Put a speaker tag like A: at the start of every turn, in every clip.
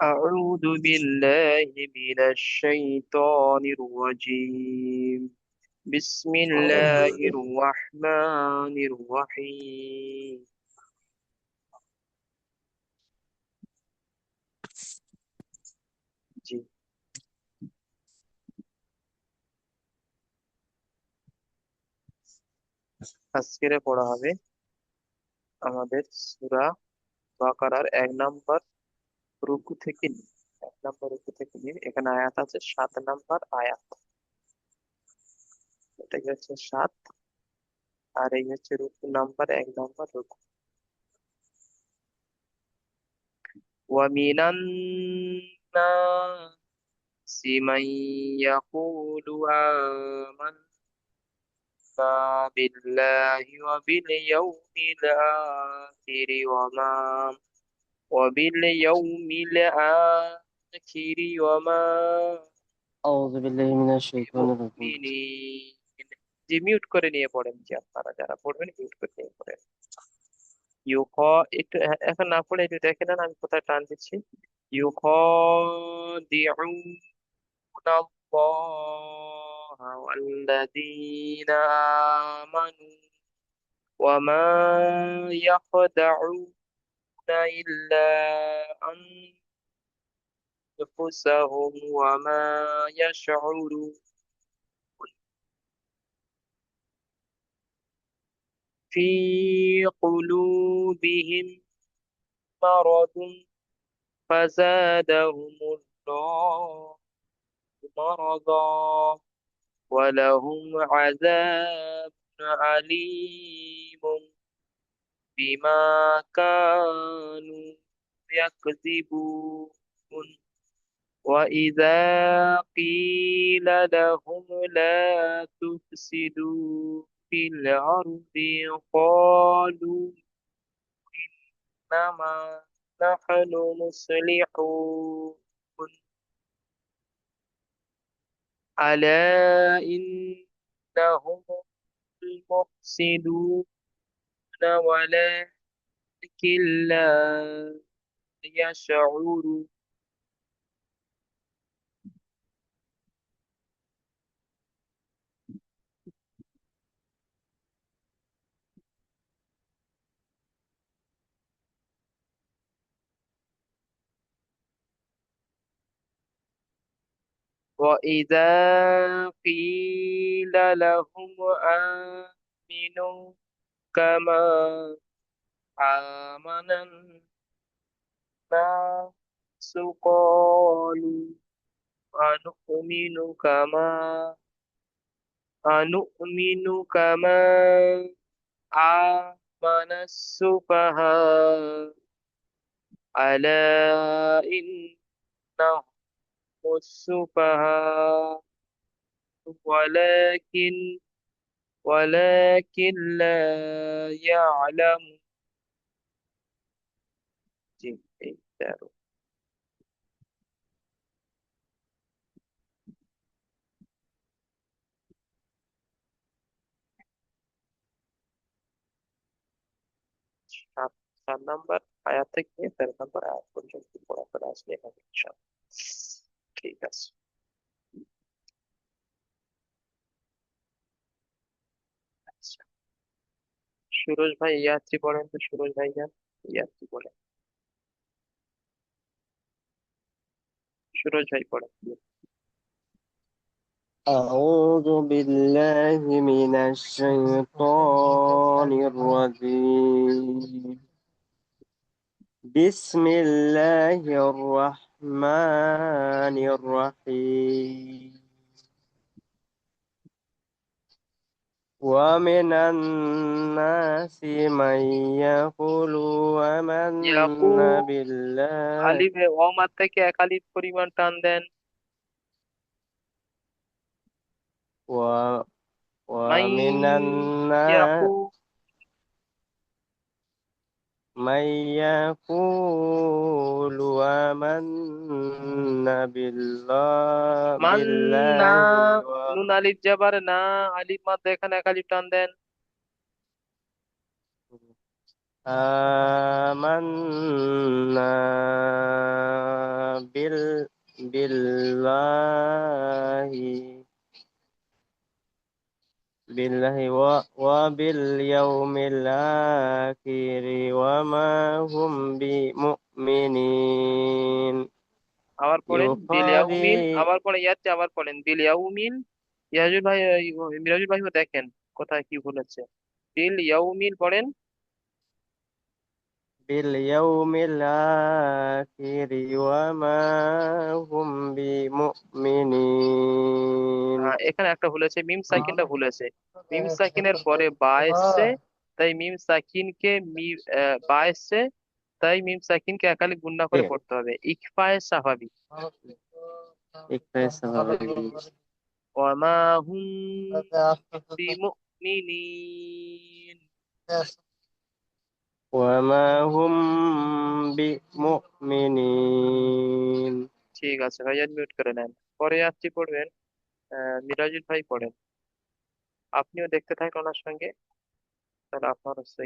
A: أعوذ بالله من الشيطان الرجيم. بسم الله الرحمن الرحيم. জি, আজকের পড়া হবে আমাদের সূরা বাকারার 1 নম্বর রুকু থেকে নিয়ে। 1 নম্বর রুকু থেকে নিয়ে এখানে আয়াত আছে 7 নম্বর আয়াত। এটা কি হচ্ছে 7, আর এই হচ্ছে রুকু নাম্বার 1 নম্বর রুকু। ওয়ামিনান নাসি মান ইয়াকুলু بالله وباليوم الآخر وباليوم الآخر وما
B: أعوذ بالله من الشيطان الرجيم
A: بمؤمنين। যে মিউট করে নিয়ে পড়েন, যে আপনারা যারা পড়বেন মিউট করে নিয়ে পড়েন। ইউখ একটু এখন না পড়ে একটু দেখে নেন আমি কোথায় টান দিচ্ছি। يخادعون الله والذين آمنوا وما يخدعون إلا أنفسهم وما يشعرون. في قلوبهم مرض فزادهم الله مرضا ولهم عذاب أليم بما كانوا يكذبون. وإذا قيل لهم لا تفسدوا في الأرض قالوا إنما نحن مصلحون. ألا إنهم المفسدون ولكن لا يشعرون. وإذا قيل لهم آمنوا كما آمن الناس قالوا أنؤمن كما آمن السفهاء. ألا إنهم السفهاء ولكن لا يعلم. জি, এই 13। 7 নম্বর আয়াত থেকে 13 নম্বর আয়াত পর্যন্ত পড়া করে আসলে হবে ইনশাআল্লাহ। ঠিক আছে, আচ্ছা, সুরজ ভাই ইয়াত্রী পড়েন তো, সুরজ ভাই যান ইয়াত্রী পড়েন, সুরজ ভাই পড়েন।
B: أعوذ بالله من الشيطان الرجيم بسم الله الرحمن الرحيم ومن الناس من يقول آمنا
A: ইয়াকুল
B: بالله
A: আলিফে ওমার থেকে এক আলিফ পরিমাণ টান দেন।
B: و
A: মাই
B: ومن الناس
A: ইয়াকুল
B: من يقول آمنا
A: মান না,
B: بالله
A: নুন আলিফ জাবার না, আলিফ মাদ্দা এখানে এক আলিফ টান দেন।
B: آمنا বিল্লাহি বিল্লাহি ওয়া বিল ইয়াউমিল আখিরি ওয়া মা হুম বিমুমিনিন
A: আবার পড়েন বিল
B: ইউখাদি
A: ইয়াউমিল, আবার পরে ইয়াতে আবার পড়েন বিল ইয়াউমিল। ইয়াজুল ভাই, মিরাজুল ভাইও দেখেন কোথায় কি বলেছে। বিল ইয়াউমিল পড়েন।
B: বিল ইয়াউমিল আখিরি ওয়া মা হুম বিমুমিনিন।
A: হ্যাঁ, এখানে একটা ভুল আছে, মিম সাকিনটা ভুল আছে। মিম সাকিনের পরে বা এসছে, তাই মিম সাকিনকে বা এসছে, তাই মিম সাকিনকে একালি গুণনা করে
B: ঠিক
A: পড়তে হবে। ইকফায়ে স্বাভাবিক।
B: আছে একটাই স্বাভাবিক।
A: ওয়ামা হুম বিমুমিনিন।
B: ওয়া মা হুম বিমুমিনিন।
A: ঠিক আছে ভাইয়া, মিউট করে নেন। পরে আসছি পড়বেন। মিরাজুল ভাই পড়েন। আপনিও দেখতে থাকেন ওনার সঙ্গে, তাহলে আপনার হচ্ছে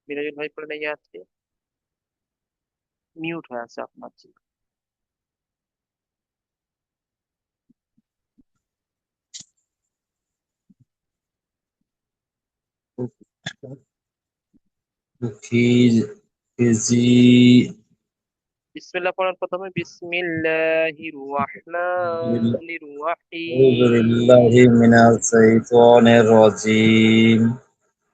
A: মিরাজুল ভাই পড়ে নিয়ে আসছি। মিউট হয়ে আছে আপনার জি।
C: ফিজি
A: বিসমিল্লাহ পড়েন প্রথমে, বিসমিল্লাহির রহমানির
C: أعوذ
A: রহিম।
C: بالله من الشيطان الرجيم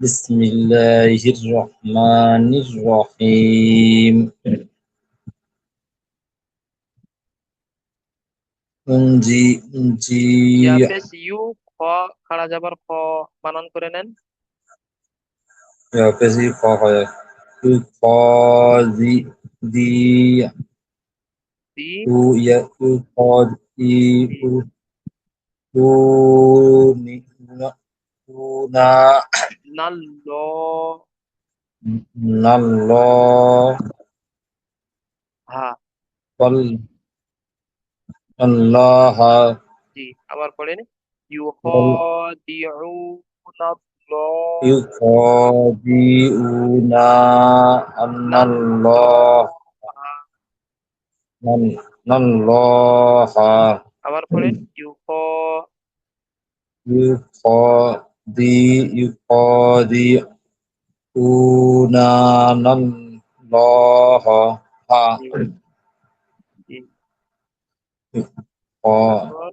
C: بسم الله الرحمن الرحيم أنجي
A: ইয়াপেস ইউ, খ খাড়া যাবার খ বানান করে নেন।
C: يا كثير فاقة يقاضي دي
A: দি
C: يقاضي
A: দি
C: هنا
A: নাল ল
C: الله
A: হা।
C: الله
A: জি, আবার পড়েন ইউখাদিউনাল্লাহ
C: يخادعون أن الله
A: নাল্লাহ।
C: أن الله
A: আবার পড়েন
C: يخادعون الله
A: জি জি। তারপর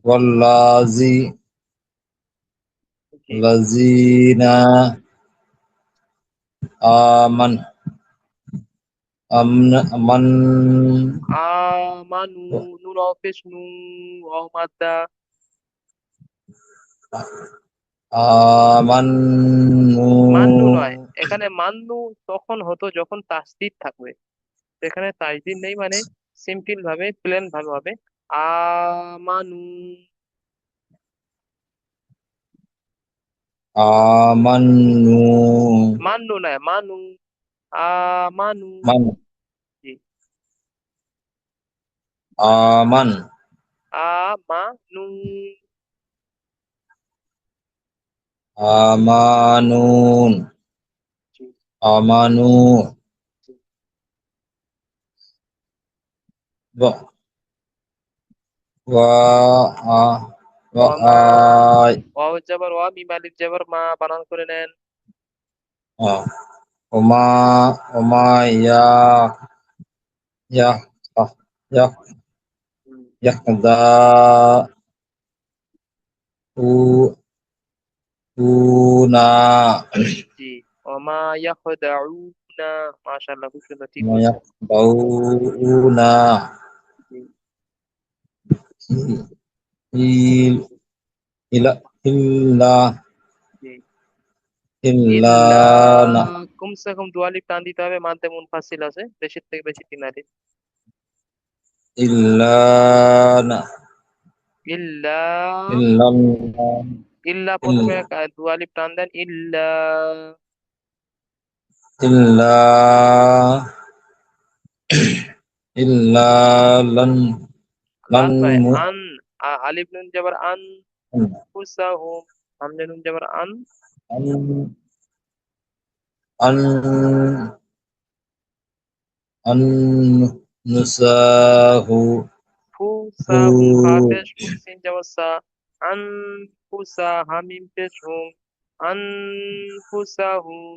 C: والذي
A: জি।
C: الذين آمن أمن
A: আমানু, নুন অফিস নু অমাদা। মান্নু নয়,
C: آمنوا
A: এখানে মান্নু তখন হতো যখন তাসদিদ থাকবে। সেখানে তাসদিদ নেই, মানে সিম্পল ভাবে প্লেন ভাবে হবে আমানু।
C: آمنوا
A: মান্নু নয়, মানু, আমানু।
C: من
A: জি।
C: آمن
A: আমানু।
C: آمنون
A: জি
C: آمنوا
A: জি।
C: و و
A: ওয়ামা,
C: وآي
A: ওয়াও যাবার ওয়া, মিম আলিফ যাবার মা বানান করে নেন।
C: وما وما يا يا
A: হুম,
C: يخدعون
A: জি। ওমা ইয়াখদাউনা, মাশাআল্লাহ, খুব সুন্দর, ঠিক
C: ما
A: বলছেন।
C: يخدعون
A: জি
C: إلا إلا
A: জি।
C: إلا
A: ইল্লা, কমসে কম দু আলিফ টান দিতে হবে, মানতে মুনফাসিল আছে, বেশির থেকে বেশি তিন আলিফ।
C: إلا
A: ইল্লা,
C: إلا
A: ইল্লা প্রথমে
C: إلا
A: দু আলিফ টান দেন, ইল্লা।
C: إلا إلا لن لن
A: লান নয়, আন, আলিফ নুন যাবার আন, ফুসাহুম, হামজা নুন যাবার আন।
C: أن أنساه
A: ফু সা হুম ফা
C: هو
A: পেশ ফু সিন জাওয়াসা আন ফুসা হামিম পেশ হুম আন ফুসা হুম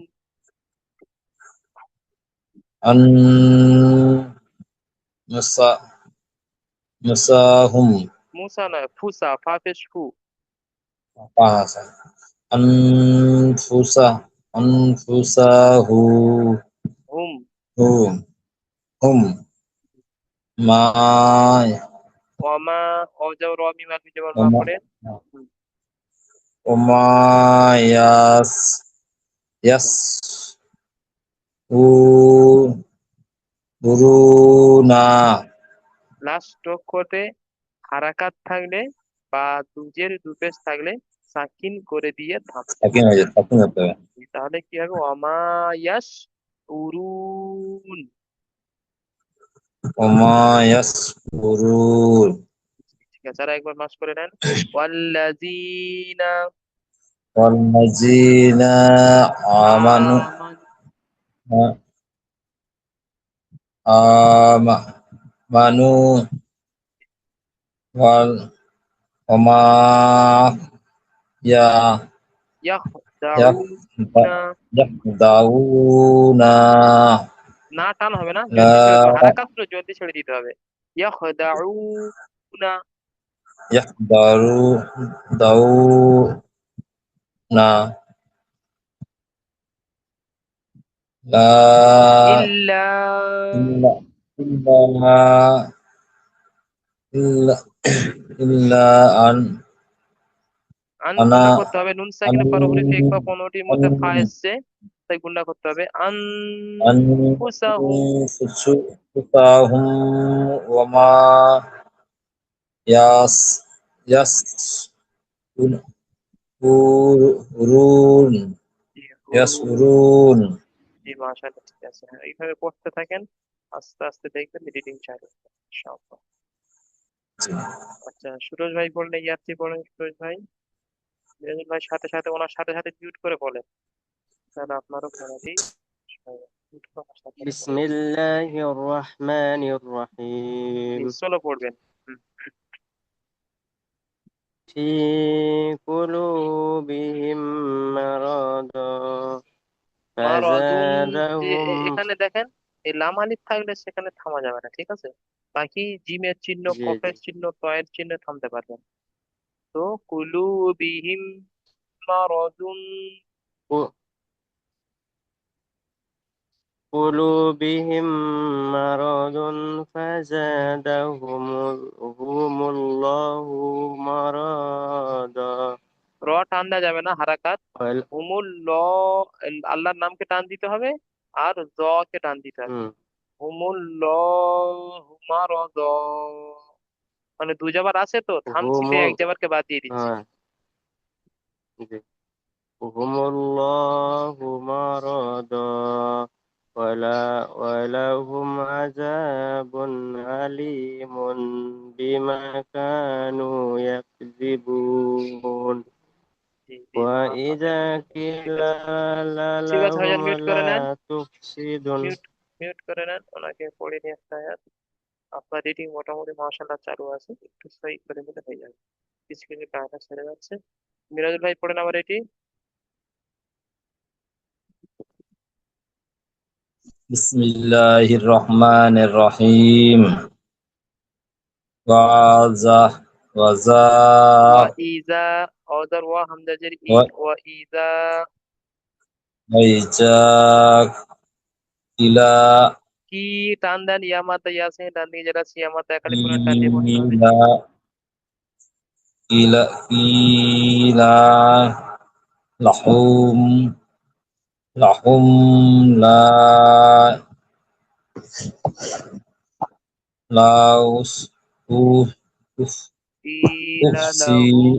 C: أنسا مساهم
A: মুসা নয় ফুসা ফা পেশ ফু
C: bahasa أنفسه
A: হুম
C: hum ma
A: ওয়ামা অজাও র মিম আলফি যেমন মা
C: وما
A: পড়ে হুম,
C: وما يس يسرون
A: লাস্ট অক্ষরে হারাকাত থাকলে বা দুজের দুপেশ থাকলে সাকিন করে দিয়ে থামতে
C: sakin
A: হবে
C: aja sakin apa ya
A: তাহলে কি হবে অমায়াস উরুন
C: وما يسرون
A: ঠিক আছে আর একবার মাস করে নেন ওয়াল্লাযিনা
C: والذين آمنوا
A: আমানু
C: آمنوا وما يا
A: ইয়াখদাউনা
C: يخدعون
A: না টান হবে না জলদি ছেড়ে দেবে
C: لا
A: হারাকাত গুলো জলদি ছেড়ে দিতে হবে ইয়াখদাউনা
C: يخدعون لا
A: ইল্লা
C: إلا إلا إلا إلا
A: আন গুন্না
C: أنا
A: করতে হবে নুন
C: أن
A: সাকিনের পর হরিফ এক বা 15টির মধ্যে ফা
C: أن
A: এসছে তাই গুন্না করতে হবে
C: أنفسهم وما يس يسرون يسرون
A: জি মাশাআল্লাহ ঠিক আছে হ্যাঁ এইভাবে পড়তে থাকেন আস্তে আস্তে দেখবেন রিডিং চালু হবে ইনশাআল্লাহ আচ্ছা সুরজ ভাই বললে ইয়ার্কি বলেন সুরজ ভাই মিরাজুল ভাই সাথে সাথে ওনার সাথে সাথে মিউট করে বলেন তাহলে আপনারও পড়াটি মিউট করে আমার সাথে সাথে
B: بسم
A: বলেন
B: الله الرحمن الرحيم
A: সোলো পড়বেন হুম।
B: في قلوبهم مرض
A: মারাদুন
B: فزادهم
A: এখানে দেখেন এই লাম আলিফ থাকলে সেখানে থামা যাবে না ঠিক আছে বাকি জিমের চিহ্ন
B: জি জি
A: কফের চিহ্ন তয়ের চিহ্ন থামতে পারবেন তো কুলু বিহিম মারাদুন
B: قو- قلوبهم مرض فزادهم هم الله مرضا
A: র টান দেওয়া যাবে না হারাকাত হুমুল ল আল্লাহর নামকে টান দিতে হবে আর জ কে টান দিতে হবে
B: হুম
A: হুমুল ল হুমার দ মানে দু জাবার আছে তো থামছি তো
B: হুমুল
A: এক জাবারকে বাদ দিয়ে দিচ্ছি
B: হ্যাঁ জি هم الله مرضى ولهم عذاب أليم بما كانوا يكذبون
A: জি জি
B: وإذا
A: মাশাআল্লাহ ঠিক
B: قيل
A: আছে ঠিক আছে ভাইজান
B: لهم
A: মিউট করে
B: لا
A: নেন
B: تفسدوا
A: মিউট মিউট করে নেন ওনাকে পড়ে নিয়ে একটা আয়াত আপনার রিডিং মোটামুটি মাশাআল্লাহ চালু আছে একটু সহি করে দিলে হয়ে যাবে কিছু কিছু কায়দা ছেড়ে যাচ্ছে মিরাজুল ভাই পড়েন আবার এটি
C: بسم الله الرحمن الرحيم وذا وذا
A: ওয়া ইজা অদার ওয়া হামজাজের ই ওয়া ইজা
C: وإيجاك إلى
A: কি টান দেন ইয়ামাতা ইয়াসিন ডান দিকে যেটা সিয়ামাতা একালিফ গুণের ডান দিয়ে পড়তে হবে
C: إلى إلى لحوم لحم لا لاوس أوف أوف
A: ইলা
C: أفسي
A: লাহুম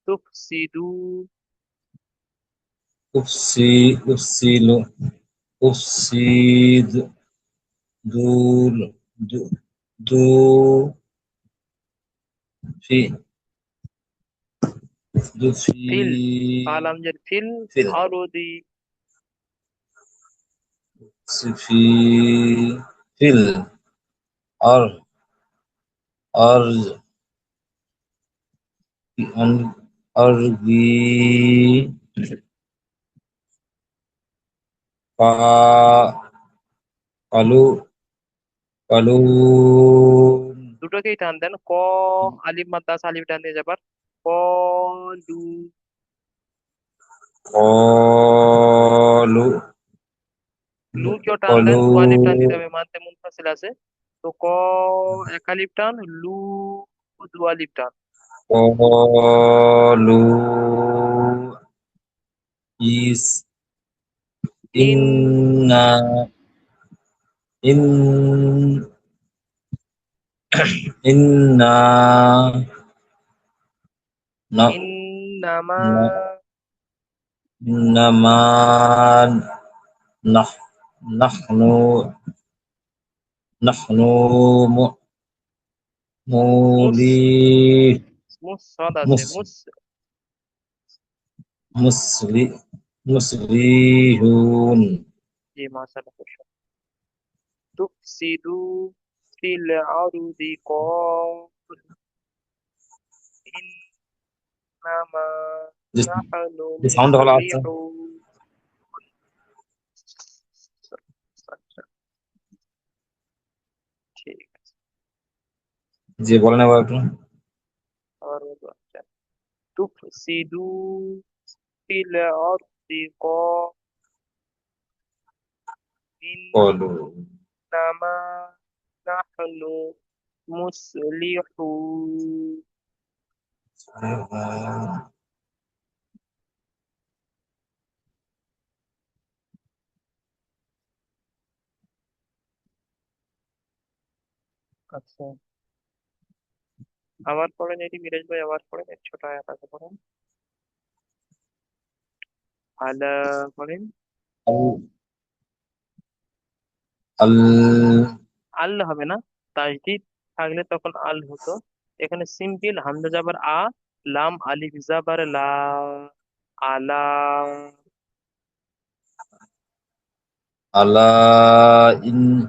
A: তুফসিদু
C: أفسل أفسد دول دو, دو في
A: ফিল,
C: في
A: ফালাম জের ফিল
C: في
A: আরদি,
C: في الأرض أرض الأرض قالوا قالون
A: দুটোকেই টান দেন। ক, আলিফ মাদ্দা আছে, আলিফ টান দিয়ে যাবার কলু,
C: قالوا
A: লু কেও টান দেন, দু আলিফ টান দিতে
C: قالوا
A: হবে, মানতে মুনফাসিল আছে। তো ক এক আলিফ টান, লু দু আলিফ টান।
C: قالوا إس
A: ইন,
C: إنا إن إنا
A: ইন্নামা,
C: ن- إنما نح نحن نحن م-
A: মুস,
C: مولي
A: মুস সদ আছে,
C: مس
A: মুস,
C: مسلي مصلحون
A: জি মাশাআল্লাহ খুব সুন্দর। তুফসিদু ফিল আরদি কল ইন্নামা নাহনু
C: যে সাউন্ড ভালো আছে
A: মুসলিহুন। আচ্ছা, ঠিক আছে।
C: যে বলেন আবার একটু
A: আবার বলবো, আচ্ছা। তুফসিদু ফিল আরদি কল
C: বলো
A: ইন্নামা নাহনু মুসলিহুন। আচ্ছা, আবার পড়েন এটি মিরাজ ভাই, আবার পড়েন, এক ছোট আয়াত আছে পড়েন। আলা পড়েন।
C: আল
A: আল হবে না, তাজদিদ থাকলে তখন আল হতো। এখানে সিম্পল হামজা জাবার আ, লাম আলিফ জাবার লা, আলা।
C: আলা ইন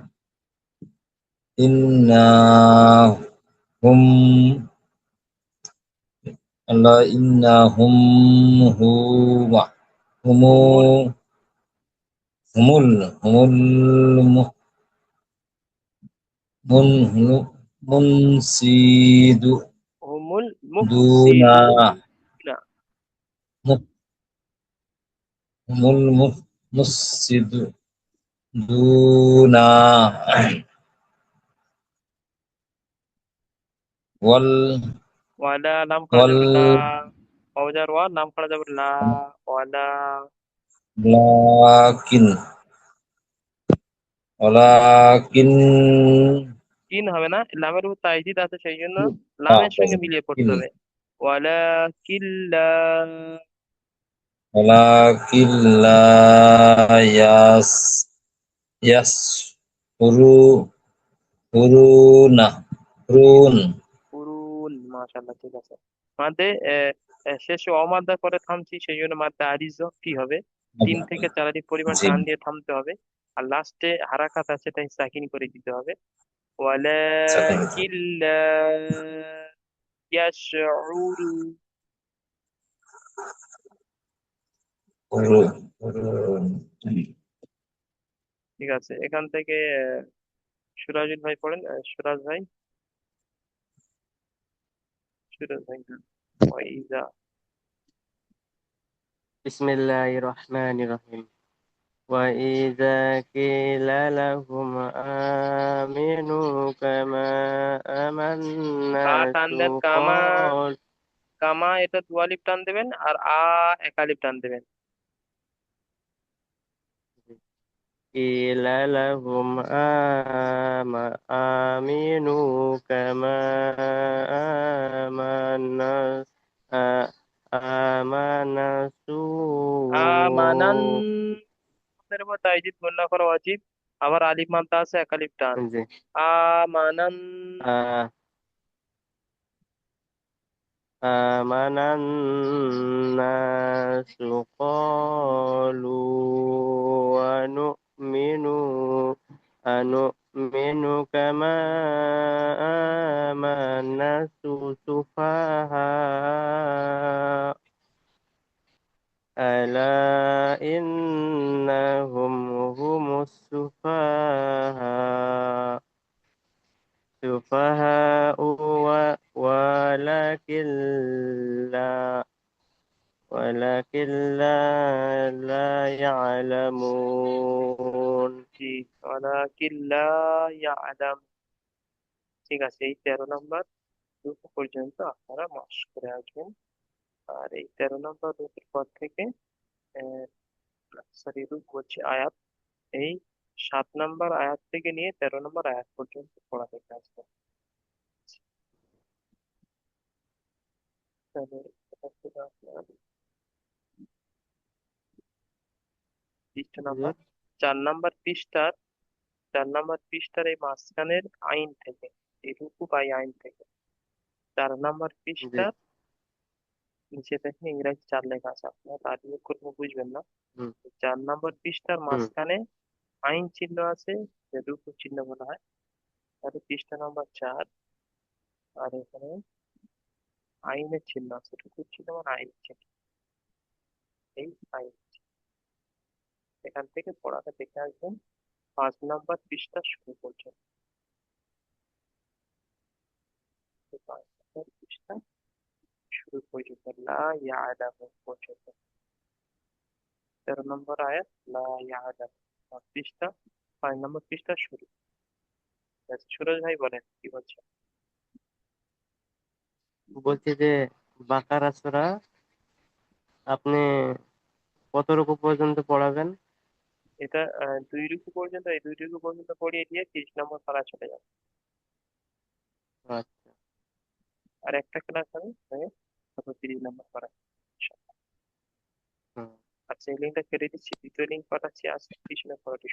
C: ইন্না হুম আলা ইন্না হুম হুমা হুমু
A: হুমুল,
C: হুমুল হুমুল মু- মুন হুমু মুনসিদু
A: হুমুল
C: দুনা
A: মুফসিদুনা।
C: হুমুল মুফসিদু দুনা ওয়াল
A: ওয়ালা লাম করা
C: ওয়াল
A: যাবে লা, ওয়াজার ওয়া লাম করা যাবে লা, ওয়ালা।
C: লাকিন ওয়ালাকিন
A: কিন হবে না, লামের উপর তাজদিদ আছে, সেই জন্য লামের সঙ্গে মিলিয়ে পড়তে
C: কিন
A: হবে। ওয়ালা কিল্লা,
C: ওয়ালাকিন লা ইয়াস ইয়াস হুরু হুরুনা হুরুন
A: কুরুন, মাশাআল্লাহ, ঠিক আছে। মাদ্দে শেষে অমাদ্দা করে থামছি, সেই জন্য মাদ্দা আরিজ কি হবে, 3 থেকে 4 পরিমাণ
C: জি
A: টান দিয়ে থামতে হবে। আর লাস্টে হারাকাত আছে, তাই সাকিন করে দিতে হবে।
C: সেকেন্ড
A: ওয়ালাকিন লা ইয়াশউরু।
C: হুরু হুরুন
A: ঠিক আছে, এখান থেকে সুরাজুল ভাই পড়েন, সুরাজ ভাই, সুরাজ ভাই। ওয়াইজা,
B: বিসমিল্লাহির রহমানির রহিম। وإذا قيل لهم آمنوا كما آمن
A: কা
B: الناس
A: টান দেন, কামা,
B: قال
A: কামা এটা দু আলিফ টান দেবেন, আর আ এক আলিফ টান দেবেন।
B: قيل لهم آمنوا كما آمن آ- آمن
A: আমানান,
B: السوء
A: এর উপর তাইজিদ গণ্য করা উচিত। আবার আলিফ মাদ্দা আছে, এক আলিফ টান।
B: জি।
A: আমানান,
B: আ- آمن الناس قالوا أنؤمن كما آمن السفهاء ألا إنهم هم السفهاء لا ولكن لا يعلمون
A: জি, ওয়ালাকিন লা ইয়ালাম। ঠিক আছে, এই 13 নম্বর রুকু পর্যন্ত আপনারা মাস করে আসবেন। আর এই 13 নম্বর রুকুর পর থেকে সরি, রুকু হচ্ছে আয়াত, এই 7 নম্বর আয়াত থেকে নিয়ে 13 নম্বর আয়াত পর্যন্ত পড়া দেখে আসবেন। তাহলে এটা ছিল আপনার পৃষ্ঠা নাম্বার
B: হুজুর।
A: 4 নম্বর পৃষ্ঠার 4 নম্বর পৃষ্ঠার এই মাঝখানের আইন থেকে, এই রুকু বা এই আইন থেকে 4 নম্বর
B: জি।
A: পৃষ্ঠার নিচে দেখেন ইংরেজি 4 লেখা আছে, আপনার তার করবো বুঝবেন না।
B: হুম
A: 4 নম্বর পৃষ্ঠার
B: হুম।
A: মাঝখানে আইন চিহ্ন আছে, যে রুকু চিহ্ন বলা হয়। তাহলে পৃষ্ঠা নাম্বার 4, আর এখানে আইনের চিহ্ন আছে, রুকুর চিহ্ন মানে আইনের চিহ্ন, এই আইন। এখান থেকে পড়াটা দেখে আসবেন 5 নম্বর পৃষ্ঠা শুরু করছেন। 5 নম্বর পৃষ্ঠা শুরু পর্যন্ত লা ইয়ালামু পর্যন্ত, 13 নম্বর আয়াত লা ইয়ালামু। পৃষ্ঠা 5 নম্বর পৃষ্ঠা শুরু। আচ্ছা, সুরজ ভাই বলেন কি বলছেন।
B: বলছি যে বাকারা সূরা আপনি কত রুকু পর্যন্ত পড়াবেন?
A: এটা 2 রুকু পর্যন্ত, এই 2 রুকু পর্যন্ত পড়িয়ে দিয়ে 30 নম্বর পারা চলে যাবে।
B: আচ্ছা।
A: আর একটা ক্লাস হবে, তারপর 30 নম্বর পারা।
B: হুম।
A: আচ্ছা, এই লিঙ্কটা কেটে দিচ্ছি, দ্বিতীয় লিঙ্ক পাঠাচ্ছি, আজকে টিউশনে পড়াটি